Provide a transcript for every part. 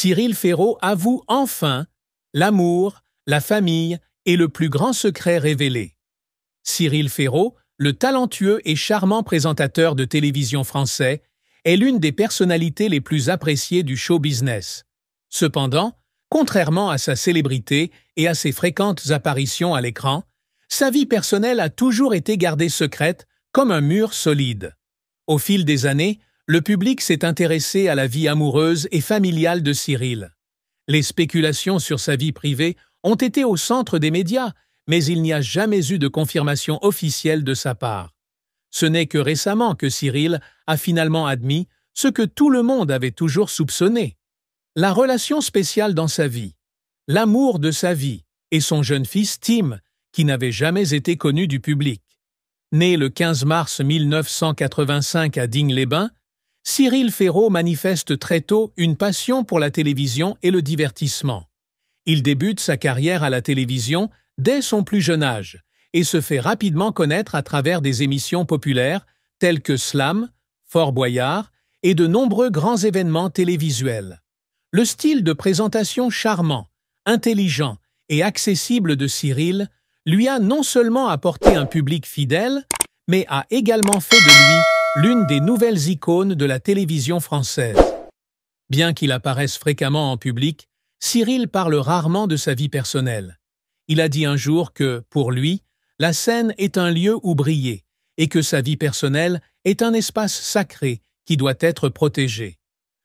Cyril Ferraud avoue enfin l'amour, la famille et le plus grand secret révélé. Cyril Ferraud, le talentueux et charmant présentateur de télévision français, est l'une des personnalités les plus appréciées du show business. Cependant, contrairement à sa célébrité et à ses fréquentes apparitions à l'écran, sa vie personnelle a toujours été gardée secrète comme un mur solide. Au fil des années, le public s'est intéressé à la vie amoureuse et familiale de Cyril. Les spéculations sur sa vie privée ont été au centre des médias, mais il n'y a jamais eu de confirmation officielle de sa part. Ce n'est que récemment que Cyril a finalement admis ce que tout le monde avait toujours soupçonné. La relation spéciale dans sa vie, l'amour de sa vie et son jeune fils Tim, qui n'avait jamais été connu du public. Né le 15 mars 1985 à Digne-les-Bains, Cyril Ferraud manifeste très tôt une passion pour la télévision et le divertissement. Il débute sa carrière à la télévision dès son plus jeune âge et se fait rapidement connaître à travers des émissions populaires telles que Slam, Fort Boyard et de nombreux grands événements télévisuels. Le style de présentation charmant, intelligent et accessible de Cyril lui a non seulement apporté un public fidèle, mais a également fait de lui l'une des nouvelles icônes de la télévision française. Bien qu'il apparaisse fréquemment en public, Cyril parle rarement de sa vie personnelle. Il a dit un jour que, pour lui, la scène est un lieu où briller et que sa vie personnelle est un espace sacré qui doit être protégé.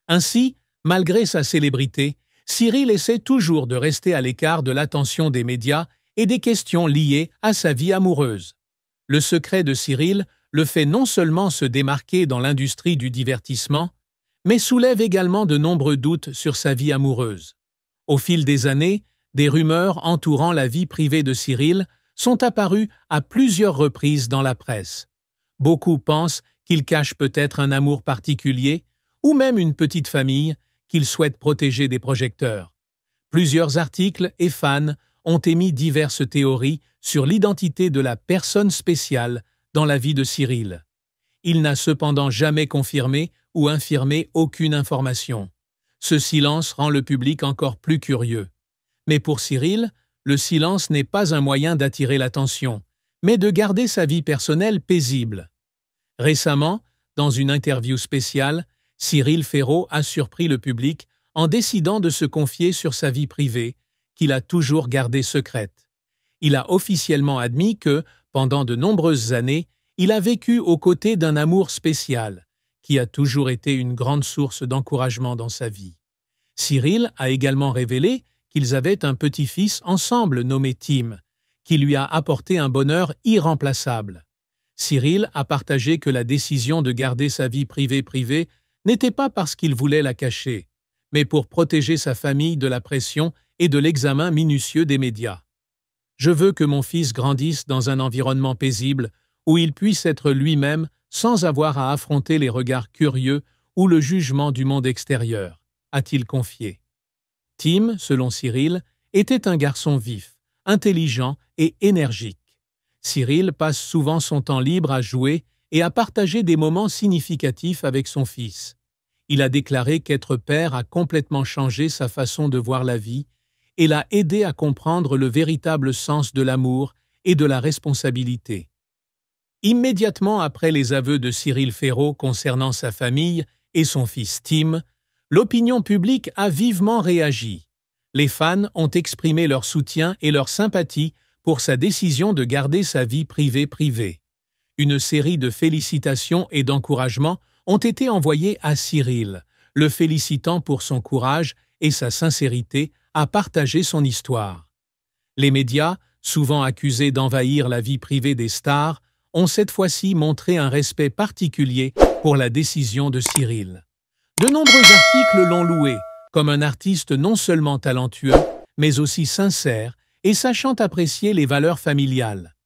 Ainsi, malgré sa célébrité, Cyril essaie toujours de rester à l'écart de l'attention des médias et des questions liées à sa vie amoureuse. Le secret de Cyril le fait non seulement se démarquer dans l'industrie du divertissement, mais soulève également de nombreux doutes sur sa vie amoureuse. Au fil des années, des rumeurs entourant la vie privée de Cyril sont apparues à plusieurs reprises dans la presse. Beaucoup pensent qu'il cache peut-être un amour particulier ou même une petite famille qu'il souhaite protéger des projecteurs. Plusieurs articles et fans ont émis diverses théories sur l'identité de la personne spéciale dans la vie de Cyril. Il n'a cependant jamais confirmé ou infirmé aucune information. Ce silence rend le public encore plus curieux. Mais pour Cyril, le silence n'est pas un moyen d'attirer l'attention, mais de garder sa vie personnelle paisible. Récemment, dans une interview spéciale, Cyril Ferraud a surpris le public en décidant de se confier sur sa vie privée, qu'il a toujours gardée secrète. Il a officiellement admis que, pendant de nombreuses années, il a vécu aux côtés d'un amour spécial, qui a toujours été une grande source d'encouragement dans sa vie. Cyril a également révélé qu'ils avaient un petit-fils ensemble nommé Tim, qui lui a apporté un bonheur irremplaçable. Cyril a partagé que la décision de garder sa vie privée n'était pas parce qu'il voulait la cacher, mais pour protéger sa famille de la pression et de l'examen minutieux des médias. « Je veux que mon fils grandisse dans un environnement paisible où il puisse être lui-même sans avoir à affronter les regards curieux ou le jugement du monde extérieur », a-t-il confié. Tim, selon Cyril, était un garçon vif, intelligent et énergique. Cyril passe souvent son temps libre à jouer et à partager des moments significatifs avec son fils. Il a déclaré qu'être père a complètement changé sa façon de voir la vie et l'a aidé à comprendre le véritable sens de l'amour et de la responsabilité. Immédiatement après les aveux de Cyril Ferraud concernant sa famille et son fils Tim, l'opinion publique a vivement réagi. Les fans ont exprimé leur soutien et leur sympathie pour sa décision de garder sa vie privée. Une série de félicitations et d'encouragements ont été envoyés à Cyril, le félicitant pour son courage et sa sincérité à partager son histoire. Les médias, souvent accusés d'envahir la vie privée des stars, ont cette fois-ci montré un respect particulier pour la décision de Cyril. De nombreux articles l'ont loué comme un artiste non seulement talentueux, mais aussi sincère et sachant apprécier les valeurs familiales.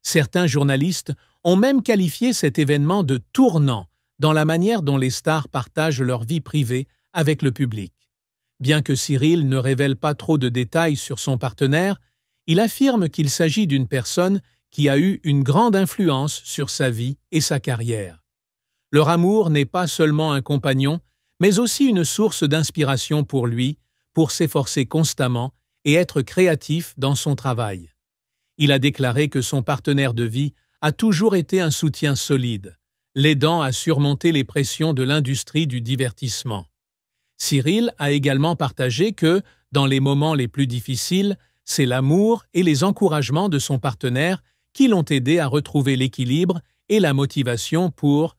Certains journalistes ont même qualifié cet événement de tournant dans la manière dont les stars partagent leur vie privée avec le public. Bien que Cyril ne révèle pas trop de détails sur son partenaire, il affirme qu'il s'agit d'une personne qui a eu une grande influence sur sa vie et sa carrière. Leur amour n'est pas seulement un compagnon, mais aussi une source d'inspiration pour lui, pour s'efforcer constamment et être créatif dans son travail. Il a déclaré que son partenaire de vie a toujours été un soutien solide, l'aidant à surmonter les pressions de l'industrie du divertissement. Cyril a également partagé que, dans les moments les plus difficiles, c'est l'amour et les encouragements de son partenaire qui l'ont aidé à retrouver l'équilibre et la motivation pour